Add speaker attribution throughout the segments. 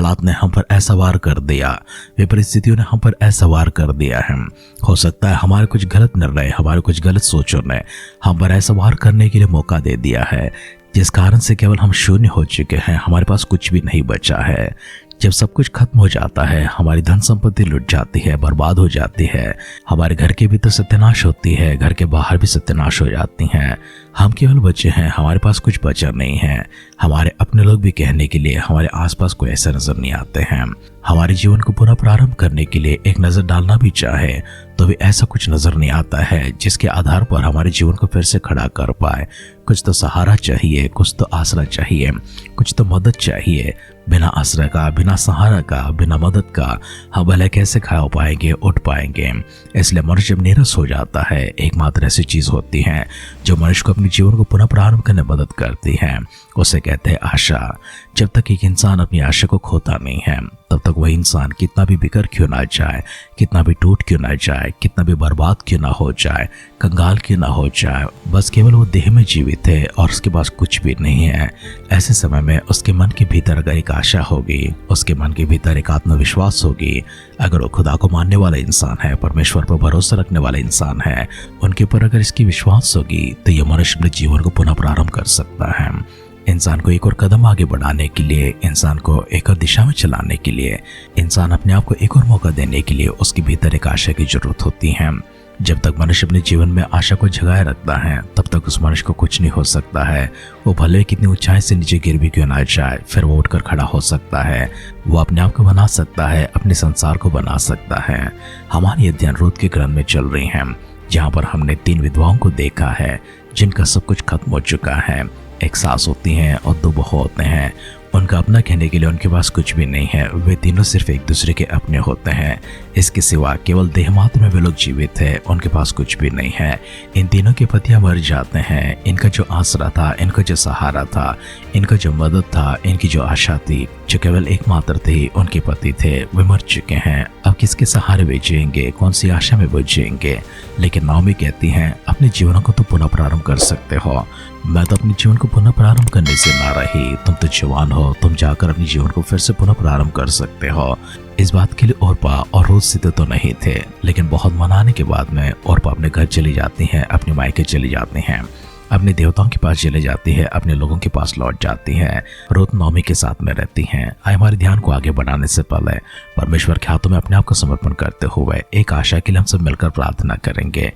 Speaker 1: हालात ने हम पर ऐसा वार कर दिया, वे परिस्थितियों ने हम पर ऐसा वार कर दिया है। हो सकता है हमारे कुछ गलत निर्णय, हमारे कुछ गलत सोचों ने हम पर ऐसा वार करने के लिए मौका दे दिया है, जिस कारण से केवल हम शून्य हो चुके हैं, हमारे पास कुछ भी नहीं बचा है। जब सब कुछ खत्म हो जाता है, हमारी धन संपत्ति लुट जाती है, बर्बाद हो जाती है, हमारे घर के भीतर सत्यानाश होती है, घर के बाहर भी सत्यानाश हो जाती हैं, हम केवल बचे हैं, हमारे पास कुछ बचा नहीं है। हमारे अपने लोग भी कहने के लिए हमारे आसपास कोई ऐसा नजर नहीं आते हैं। हमारे जीवन को पुनः प्रारंभ करने के लिए एक नजर डालना भी चाहे तो भी ऐसा कुछ नजर नहीं आता है जिसके आधार पर हमारे जीवन को फिर से खड़ा कर पाए। कुछ तो सहारा चाहिए, कुछ तो आसरा चाहिए, कुछ तो मदद चाहिए। बिना आसरा का, बिना सहारा का, बिना मदद का हम भले कैसे खा पाएंगे, उठ पाएंगे। इसलिए मनुष्य जब नीरस हो जाता है, एकमात्र ऐसी चीज होती है जो मनुष्य को अपने जीवन को पुनः प्रारंभ करने में मदद करती है, उसे कहते हैं आशा। जब तक एक इंसान अपनी आशा को खोता नहीं है, तब तक वह इंसान कितना भी बिखर क्यों ना जाए, कितना भी टूट क्यों ना जाए, कितना भी बर्बाद क्यों ना हो जाए, कंगाल क्यों ना हो जाए, बस केवल वो देह में जीवित है और उसके पास कुछ भी नहीं है। ऐसे समय में उसके मन के भीतर अगर एक आशा होगी, उसके मन के भीतर एक आत्मविश्वास होगी, अगर वो खुदा को मानने वाला इंसान है, परमेश्वर पर भरोसा रखने वाला इंसान है, उनके ऊपर अगर इसकी विश्वास होगी, तो ये मनुष्य अपने जीवन को पुनः प्रारंभ कर सकता है। इंसान को एक और कदम आगे बढ़ाने के लिए, इंसान को एक और दिशा में चलाने के लिए, इंसान अपने आप को एक और मौका देने के लिए उसके भीतर एक आशा की जरूरत होती है। जब तक मनुष्य अपने जीवन में आशा को जगाए रखता है, तब तक उस मनुष्य को कुछ नहीं हो सकता है। वो भले कितनी ऊंचाई से नीचे गिर भी क्यों ना जाए, फिर वो उठकर खड़ा हो सकता है। वो अपने आप को बना सकता है, अपने संसार को बना सकता है। हमारी अध्ययन रूत के ग्रंथ में चल रही है, जहाँ पर हमने 3 विधवाओं को देखा है जिनका सब कुछ खत्म हो चुका है। एक सास होती हैं और 2 बहू होते हैं। उनका अपना कहने के लिए उनके पास कुछ भी नहीं है। वे तीनों सिर्फ एक दूसरे के अपने होते हैं। इसके सिवा केवल देह मात्र में वे लोग जीवित है, उनके पास कुछ भी नहीं है। इन तीनों के पतियां मर जाते हैं। इनका जो आसरा था, इनका जो सहारा था, इनका जो मदद था, इनकी जो आशा थी, जो केवल एकमात्र थी, उनके पति थे, वे मर चुके हैं। अब किसके सहारे वे जिएंगे, कौन सी आशा में वो जिएंगे? लेकिन नाओमी कहती हैं, अपने जीवन को तो पुनः प्रारंभ कर सकते हो। मैं तो अपने जीवन को पुनः प्रारंभ करने से ना रही। तुम तो जवान हो, तुम जाकर अपने जीवन को फिर से पुनः प्रारंभ कर सकते हो। इस बात के लिए ओरपा और रोज सीधे तो नहीं थे, लेकिन बहुत मनाने के बाद में ओरपा अपने घर चली जाती हैं, अपने मायके चली जाती हैं, अपने देवताओं के पास चले जाती है, अपने लोगों के पास लौट जाती है। रूत नाओमी के साथ में रहती हैं। आए हमारे ध्यान को आगे बढ़ाने से पहले परमेश्वर के हाथों में अपने आप को समर्पण करते हुए एक आशा के लिए हम सब मिलकर प्रार्थना करेंगे।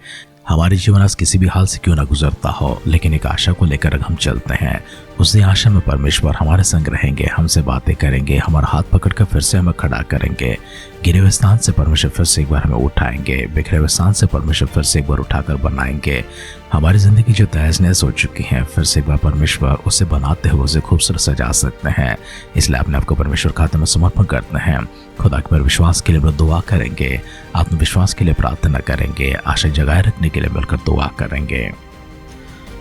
Speaker 1: हमारे जीवन आज किसी भी हाल से क्यों ना गुजरता हो, लेकिन एक आशा को लेकर हम चलते हैं। उसी आशा में परमेश्वर हमारे संग रहेंगे, हमसे बातें करेंगे, हमारा हाथ पकड़कर फिर से हमें खड़ा करेंगे। गिरे हुए स्थान से परमेश्वर फिर से एक बार हमें उठाएंगे, बिखरे हुए स्थान से परमेश्वर फिर से एक बार उठाकर बनाएंगे। हमारी जिंदगी जो तहस नहस हो चुकी है, फिर से एक बार परमेश्वर उसे बनाते हुए उसे खूबसूरत सजा सकते हैं। इसलिए अपने आपको परमेश्वर के हाथ में समर्पण करते हैं। खुदा के पर विश्वास के लिए हम दुआ करेंगे, आत्मविश्वास के लिए प्रार्थना करेंगे, आशा जगाए रखने के लिए मिलकर दुआ करेंगे।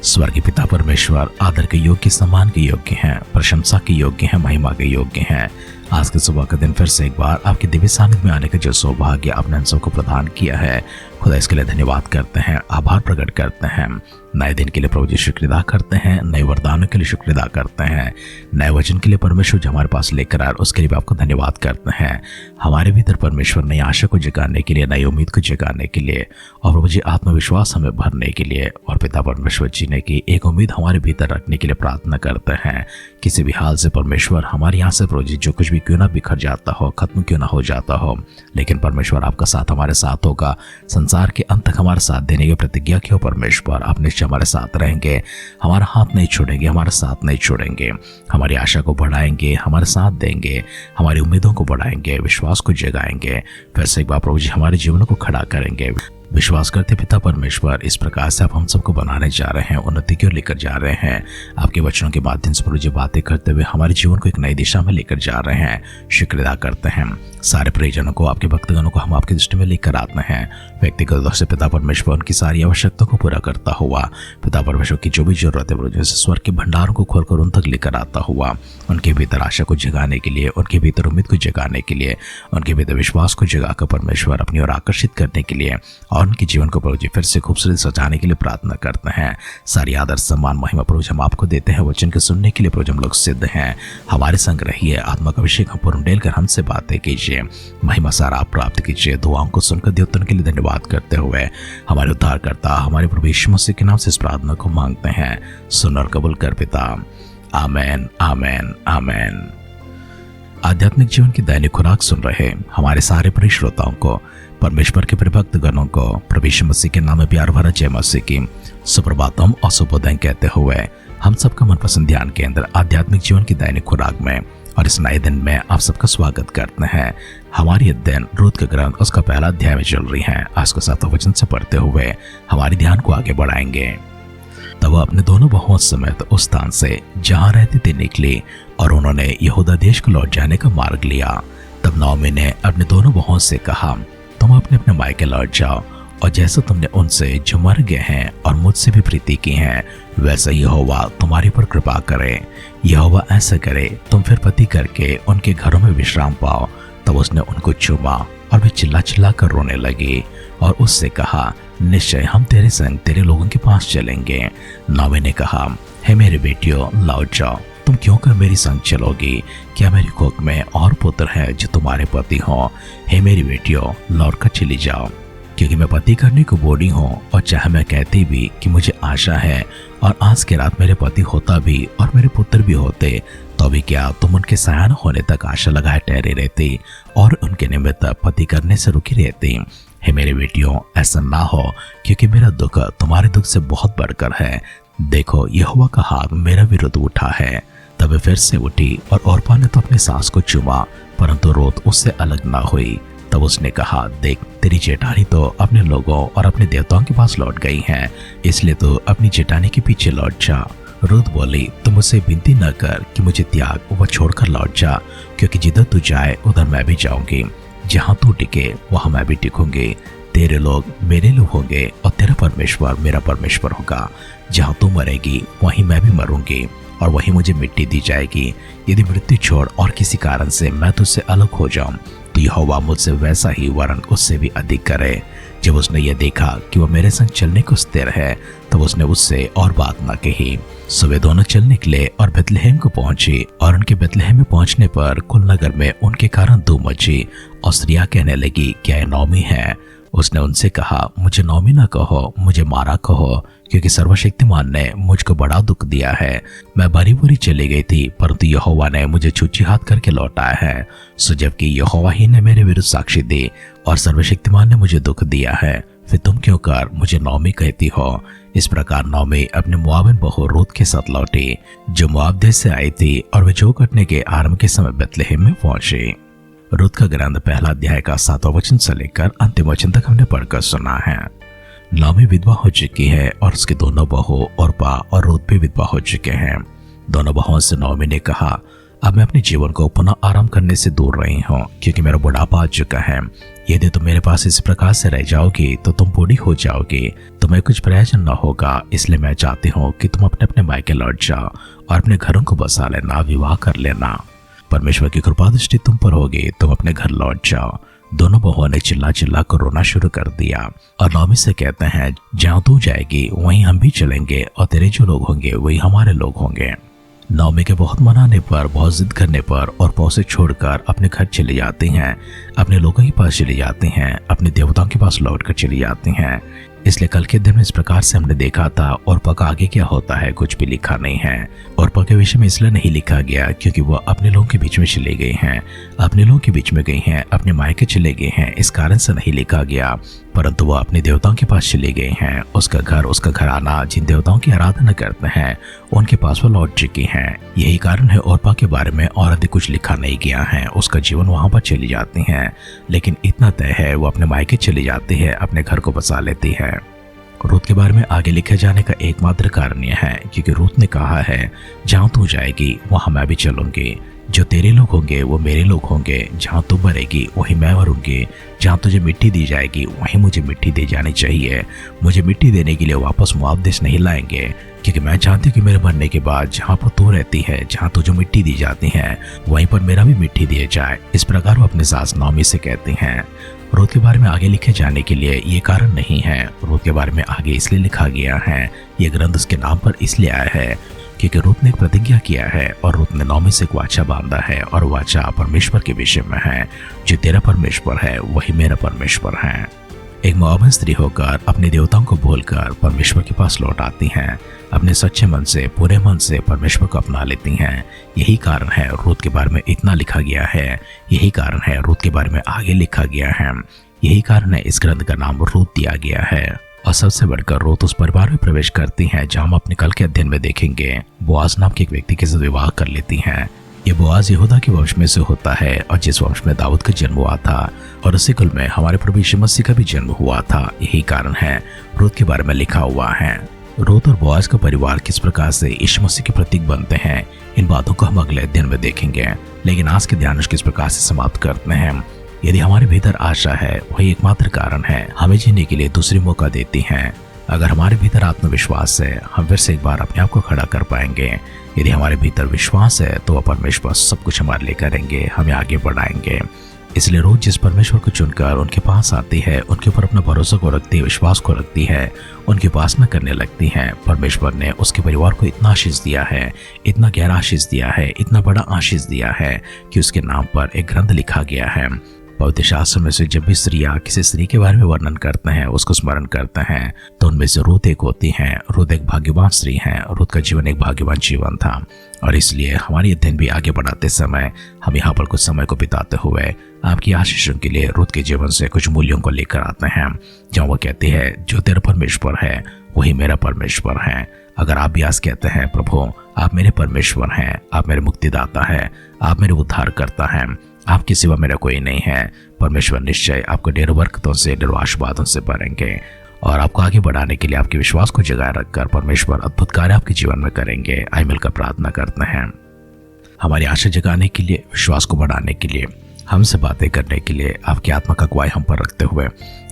Speaker 1: स्वर्गीय पिता परमेश्वर आदर के योग्य, सम्मान के योग्य हैं, प्रशंसा के योग्य हैं, महिमा के योग्य हैं। आज के सुबह का दिन फिर से एक बार आपके दिव्य सानिध्य में आने का जो सौभाग्य आपने हम सबको प्रदान किया है, खुदा इसके लिए धन्यवाद करते हैं, आभार प्रकट करते हैं। नए दिन के लिए प्रभु जी शुक्र अदा करते हैं, नए वरदानों के लिए शुक्र अदा करते हैं, नए वचन के लिए परमेश्वर जो हमारे पास लेकर आए उसके लिए भी आपको धन्यवाद करते हैं। हमारे भीतर परमेश्वर नई आशा को जगाने के लिए, नई उम्मीद को जगाने के लिए और प्रभु जी आत्मविश्वास हमें भरने के लिए और पिता परमेश्वर जीने की एक उम्मीद हमारे भीतर रखने के लिए प्रार्थना करते हैं। किसी भी हाल से परमेश्वर हमारे यहाँ से प्रभु जी जो कुछ भी क्यों ना बिखर जाता हो, खत्म क्यों ना हो जाता हो, लेकिन परमेश्वर आपका साथ हमारे साथ होगा। संसार के अंत तक हमारा साथ देने की प्रतिज्ञा की हो परमेश्वर, आप निश्चय हमारे साथ रहेंगे, हमारा हाथ नहीं छोड़ेंगे, हमारा साथ नहीं छोड़ेंगे, हमारी आशा को बढ़ाएंगे, हमारे साथ देंगे, हमारी उम्मीदों को बढ़ाएंगे, विश्वास को जगाएंगे। फिर से एक बार प्रभु जी हमारे जीवन को खड़ा करेंगे। विश्वास करते पिता परमेश्वर, इस प्रकार से आप हम सबको बनाने जा रहे हैं, उन्नति की ओर लेकर जा रहे हैं। आपके वचनों के माध्यम से प्रभु जी बातें करते हुए हमारे जीवन को एक नई दिशा में लेकर जा रहे हैं। शुक्र अदा करते हैं। सारे परिजनों को, आपके भक्तगणों को हम आपकी दृष्टि में लेकर आते हैं। व्यक्तिगत रूप से पिता परमेश्वर उनकी सारी आवश्यकताओं को पूरा करता हुआ, पिता परमेश्वर की जो भी जरूरत है जैसे स्वर्ग के भंडारों को खोलकर उन तक लेकर आता हुआ, उनके भीतर आशा को जगाने के लिए, उनके भीतर उम्मीद को जगाने के लिए, उनके भीतर विश्वास को जगाकर परमेश्वर अपनी ओर आकर्षित करने के लिए और उनके जीवन को प्रभु जी फिर से खूबसूरत सजाने के लिए प्रार्थना करते हैं। सारी आदर सम्मान महिमा प्रभु हम आपको देते हैं। वचन के सुनने के लिए प्रभु हम लोग सिद्ध हैं। हमारे संग रहिए, आत्मा का अभिषेक हम पर उंडेल कर हमसे बातें कीजिए, महिमा सारा आप प्राप्त कीजिए। दुआओं को सुनकर द्योतन के लिए धन्यवाद करते हुए हमारे उद्धारकर्ता हमारे प्रभु यीशु मसीह के नाम से इस प्रार्थना को मांगते हैं। सुन और कबूल कर पिता। आमेन, आमेन, आमेन। आध्यात्मिक जीवन की दैनिक खुराक सुन रहे हमारे सारे प्रिय श्रोताओं को, परमेश्वर के भक्त गणों को प्रभु यीशु मसीह के नाम में प्यार भरा जय मसीह की सुप्रभातम और शुभोदय कहते हुए हम सबका मनपसंद ध्यान केंद्र आध्यात्मिक जीवन की दैनिक खुराक में और इस नए दिन में आप सबका स्वागत करते हैं। हमारी अध्ययन रूत का ग्रंथ उसका पहला अध्याय में चल रही है। आज को 7 वचन से पढ़ते हुए हमारे ध्यान को आगे बढ़ाएंगे। तब वह अपने दोनों बहुओं समेत उस स्थान से जहाँ रहती थी निकली और उन्होंने यहूदा देश को लौट जाने का मार्ग लिया। तब नौमी ने अपने दोनों बहुओं से कहा, तुम अपने अपने मायके लौट जाओ और जैसा तुमने उनसे जो मर गए हैं और मुझसे भी प्रीति की है वैसा यहोवा तुम्हारे पर कृपा करे। यहोवा ऐसा करे तुम फिर पति करके उनके घरों में विश्राम पाओ। तब उसने उनको चूमा और वे चिल्ला चिल्ला कर रोने लगी और उससे कहा, निश्चय हम तेरे संग तेरे लोगों के पास चलेंगे। नौमी ने कहा, हे मेरे बेटियों लौट जाओ, तुम क्यों कर मेरी संग चलोगी? क्या मेरी कोख में और पुत्र है जो तुम्हारे पति हो? हे मेरी बेटियों लौट कर चली जाओ, क्योंकि मैं पति करने को बोली हूँ। और चाहे मैं कहती भी कि मुझे आशा है और आज के रात मेरे पति होता भी और मेरे पुत्र भी होते, तो भी क्या तुम उनके सयान होने तक आशा लगाए ठहरे रहती और उनके निमित्त पति करने से रुकी रहती? हे मेरे बेटियों ऐसा ना हो, क्योंकि मेरा दुख तुम्हारे दुख से बहुत बढ़कर है। देखो यहोवा का हाथ मेरा विरुद्ध उठा है। तब वे फिर से उठी और ओरपा ने तो अपनी सास को चूमा, परंतु रूत उससे अलग ना हुई। तब उसने कहा, देख तेरी जेठानी तो अपने लोगों और अपने देवताओं के पास लौट गई हैं, इसलिए तो अपनी जेठानी के पीछे लौट जा। रूत बोली, तुम मुझसे विनती न कर कि मुझे त्याग व छोड़कर लौट जा, क्योंकि जिधर तू जाए उधर मैं भी जाऊंगी, जहाँ तू टिके वहाँ मैं भी टिकूंगी। तेरे लोग मेरे लोग होंगे और तेरा परमेश्वर मेरा परमेश्वर होगा। जहाँ तू मरेगी वहीं मैं भी मरूंगी और वहीं मुझे मिट्टी दी जाएगी। यदि मृत्यु छोड़ और किसी कारण से मैं तुझसे अलग हो जाऊं तो यहोवा मुझसे वैसा ही वरन उससे भी अधिक करे। जब उसने ये देखा कि वह मेरे संग चलने को स्थिर है तब उसने उससे और बात न कही। सो वे दोनों चल निकले और बेतलहम को पहुंचे। और उनके बेतलहम में पहुंचने पर कुल नगर में उनके कारण धूम मची और स्त्रियां कहने लगी, क्या यह नौमी है? उसने उनसे कहा, मुझे नौमी न कहो, मुझे मारा कहो, क्योंकि सर्वशक्तिमान ने मुझको बड़ा दुख दिया है। मैं भरी भरी चली गई थी, परंतु यहोवा ने मुझे छूची हाथ करके लौटाया है। सो जबकि यहोवा ही ने मेरे विरुद्ध साक्षी दी और सर्वशक्तिमान ने मुझे दुख दिया है, फिर तुम क्यों कर मुझे नौमी कहती हो? इस प्रकार नौमी अपने मुआविन बहू रूत के साथ लौटी, जो मुआब देश से आई थी, और वे जौ कटने के आरंभ के समय बेतलहम में पहुंची। रूत का ग्रंथ पहला अध्याय का 7वां वचन से लेकर अंतिम वचन तक हमने पढ़कर सुना है। नौमी विधवा हो चुकी है और उसके दोनों बहू ओरपा और रूत भी विधवा हो चुके हैं। दोनों बहुओं से नौमी ने कहा, अब मैं अपने जीवन को पुनः आराम करने से दूर रही हूँ, क्योंकि मेरा बुढ़ापा आ चुका है। यदि तुम मेरे पास इस प्रकार से रह जाओगी तो तुम बूढ़ी हो जाओगी, तुम्हें कुछ प्रयोजन न होगा। इसलिए मैं चाहती हूँ कि तुम अपने अपने मायके लौट जाओ और अपने घरों को बसा लेना, विवाह कर लेना। परमेश्वर की कृपा दृष्टि तुम पर होगी, तुम अपने घर लौट जाओ। दोनों बहुओं ने चिल्ला चिल्ला कर रोना शुरू कर दिया और नौमी से कहते हैं, जहाँ तू जाएगी वहीं हम भी चलेंगे और तेरे जो लोग होंगे वही हमारे लोग होंगे। नौमी के बहुत मनाने पर, बहुत जिद करने पर और पौसे छोड़कर अपने घर चली जाती हैं, अपने लोगों के पास चली जाती हैं, अपने देवताओं के पास लौट कर चली जाती हैं। इसलिए कल के दिन में इस प्रकार से हमने देखा था। ओरपा का आगे क्या होता है कुछ भी लिखा नहीं है। ओरपा के विषय में इसलिए नहीं लिखा गया क्योंकि वह अपने लोगों के बीच में चले गए हैं, अपने लोगों के बीच में गई हैं, अपने मायके चले गए हैं, इस कारण से नहीं लिखा गया। परंतु वह अपने देवताओं के पास चले गए हैं। उसका घराना जिन देवताओं की आराधना करते हैं उनके पास वो लौट चुकी हैं। यही कारण है ओरपा के बारे में और अधिक कुछ लिखा नहीं गया है। उसका जीवन वहां पर चली जाती है, लेकिन इतना तय है वो अपने मायके चली जाती है, अपने घर को बसा लेती है। रूत के बारे में आगे लिखे जाने का एकमात्र कारण यह है क्योंकि रूत ने कहा है, जहाँ तू जाएगी वहां मैं भी चलूंगी। जो तेरे लोग होंगे वो मेरे लोग होंगे, जहाँ तू मरेगी वहीं मैं मरूंगी, जहाँ तुझे मिट्टी दी जाएगी वहीं मुझे मिट्टी दी जानी चाहिए। मुझे मिट्टी देने के लिए वापस मुआवदेश नहीं लाएंगे, क्योंकि मैं चाहती हूँ कि मेरे मरने के बाद जहाँ पर तू रहती है, जहाँ तुझे मिट्टी दी जाती है, वहीं पर मेरा भी मिट्टी दिया जाए। इस प्रकार वो अपनी सास नॉमी से कहती हैं। रूथ के बारे में आगे लिखे जाने के लिए ये कारण नहीं है। रूथ के बारे में आगे इसलिए लिखा गया है, ये ग्रंथ उसके नाम पर इसलिए आया है क्योंकि रूथ ने एक प्रतिज्ञा किया है और रूथ ने नॉमी से एक वाचा बांधा है, और वाचा परमेश्वर के विषय में है। जो तेरा परमेश्वर है वही मेरा परमेश्वर है। एक मोआबिन स्त्री होकर अपने देवताओं को भूलकर परमेश्वर के पास लौट आती हैं, अपने सच्चे मन से पूरे मन से परमेश्वर को अपना लेती हैं। यही कारण है रूथ के बारे में इतना लिखा गया है, यही कारण है रूथ के बारे में आगे लिखा गया है, यही कारण है इस ग्रंथ का नाम रूथ दिया गया है। और सबसे बढ़कर रूथ उस परिवार में प्रवेश करती हैं जहाँ हम अपने कल के अध्ययन में देखेंगे बोआज नाम के एक व्यक्ति के साथ विवाह कर लेती हैं। ये बोआज यहूदा के वंश में से होता है, और जिस वंश में दाऊद का जन्म हुआ था, और उसी कुल में हमारे प्रभु यीशु मसीह का भी जन्म हुआ था। यही कारण है रूथ के बारे में लिखा हुआ है। रूथ और बोआज का परिवार किस प्रकार से यीशु मसीह के प्रतीक बनते हैं, इन बातों को हम अगले अध्ययन में देखेंगे। लेकिन आज के ध्यान किस प्रकार से समाप्त करते हैं। यदि हमारे भीतर आशा है, वही एकमात्र कारण है हमें जीने के लिए दूसरी मौका देती हैं। अगर हमारे भीतर आत्मविश्वास है, हम फिर से एक बार अपने आप को खड़ा कर पाएंगे। यदि हमारे भीतर विश्वास है तो वह परमेश्वर सब कुछ हमारे लिए करेंगे, हमें आगे बढ़ाएंगे। इसलिए रोज जिस परमेश्वर को चुनकर उनके पास आती है, उनके ऊपर अपना भरोसा को रखती है, विश्वास को रखती है, उनकी उपासना करने लगती है, परमेश्वर ने उसके परिवार को इतना आशीष दिया है, इतना गहरा आशीष दिया है, इतना बड़ा आशीष दिया है कि उसके नाम पर एक ग्रंथ लिखा गया है। पवित्र शास्त्र में से जब भी स्त्रियां किसी स्त्री के बारे में वर्णन करते हैं, उसको स्मरण करते हैं, तो उनमें से रूथ एक होती हैं। रूथ एक भाग्यवान स्त्री है। रूथ का जीवन एक भाग्यवान जीवन था, और इसलिए हमारी अध्ययन भी आगे बढ़ाते समय हम यहाँ पर कुछ समय को बिताते हुए आपकी आशीषों के लिए रूथ के जीवन से कुछ मूल्यों को लेकर आते हैं, जहाँ वो कहती है जो तेरा परमेश्वर है वही मेरा परमेश्वर है। अगर आप भी आज कहते हैं प्रभु आप मेरे परमेश्वर हैं, आप मेरे मुक्तिदाता हैं, आप मेरे उद्धार करता हैं, आपके सिवा मेरा कोई नहीं है, परमेश्वर निश्चय आपको ढेरों बरकतों से ढेरों आशीर्वादों से भरेंगे, और आपको आगे बढ़ाने के लिए आपके विश्वास को जगाए रखकर परमेश्वर अद्भुत कार्य आपके जीवन में करेंगे। आइए मिलकर प्रार्थना करते हैं। हमारी आशा जगाने के लिए, विश्वास को बढ़ाने के लिए, हमसे बातें करने के लिए, आपकी आत्मा का अगुवाई हम पर रखते हुए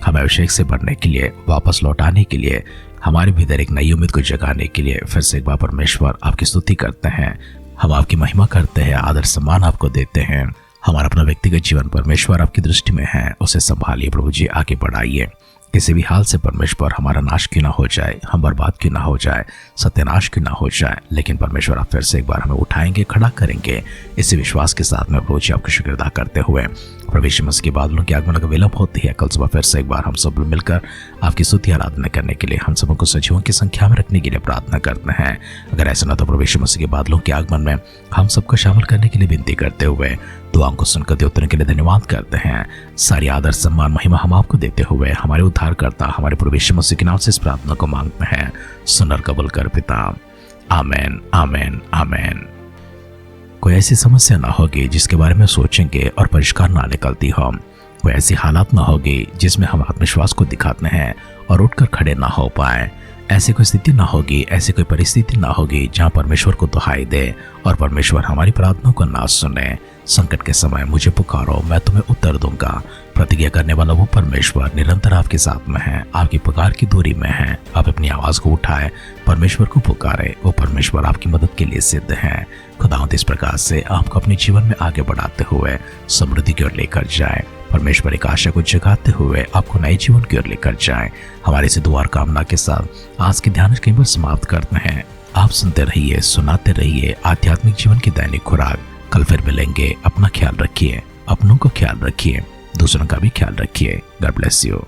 Speaker 1: हमें अभिषेक से भरने के लिए, वापस लौटाने के लिए, हमारे भीतर एक नई उम्मीद को जगाने के लिए फिर से एक बार परमेश्वर आपकी स्तुति करते हैं। हम आपकी महिमा करते हैं, आदर सम्मान आपको देते हैं। हमारा अपना व्यक्तिगत जीवन परमेश्वर आपकी दृष्टि में है, उसे संभालिए प्रभु जी, आगे बढ़ाइए। किसी भी हाल से परमेश्वर हमारा नाश क्यों ना हो जाए, हम बर्बाद क्यों ना हो जाए, सत्यानाश क्यों ना हो जाए, लेकिन परमेश्वर आप फिर से एक बार हमें उठाएंगे, खड़ा करेंगे। इसी विश्वास के साथ में प्रभु जी आपकी शुक्र अदा करते हुए प्रभु यीशु मसीह के बादलों के आगमन का विलंब होती है, कल सुबह फिर से एक बार हम सब मिलकर आपकी स्तुति आराधना करने के लिए हम सबको सजीवों की संख्या में रखने के लिए प्रार्थना करते हैं। अगर ऐसा ना तो प्रभु यीशु मसीह के बादलों के आगमन में हम सबको शामिल करने के लिए विनती करते हुए दुआओं को सुनकर दे उत्तर के लिए धन्यवाद करते हैं। सारी आदर सम्मान महिमा हम आपको देते हुए हमारे उद्धारकर्ता हमारे प्रभु यीशु मसीह के नाम से इस प्रार्थना को मांगते हैं। सुनर कबूल कर पिता, आमेन आमेन आमेन। कोई ऐसी समस्या ना होगी जिसके बारे में सोचेंगे और परिष्कार ना निकलती हो। कोई ऐसी हालात ना होगी जिसमें हम आत्मविश्वास को दिखाते हैं और उठकर खड़े ना हो पाए। ऐसी कोई स्थिति ना होगी, ऐसी कोई परिस्थिति ना होगी जहां परमेश्वर को दुहाई दे और परमेश्वर हमारी प्रार्थना को ना सुने। संकट के समय मुझे पुकारो, मैं तुम्हें उत्तर दूंगा। प्रतिज्ञा करने वाला वो परमेश्वर निरंतर आपके साथ में है, आपकी पुकार की दूरी में है। आप अपनी आवाज को उठाए, परमेश्वर को पुकारे, वो परमेश्वर आपकी मदद के लिए सिद्ध है। खुदावंद इस प्रकार से आपको अपने जीवन में आगे बढ़ाते हुए समृद्धि की ओर लेकर जाए। परमेश्वर एक आशा को जगाते हुए आपको नए जीवन की ओर लेकर जाए। हमारे से दुआ और कामना के साथ आज के ध्यान कहीं पर समाप्त करते हैं। आप सुनते रहिए, सुनाते रहिए आध्यात्मिक जीवन की दैनिक खुराक। कल फिर मिलेंगे। अपना ख्याल रखिए, अपनों को ख्याल रखिए, दूसरों का भी ख्याल रखिए। God bless you.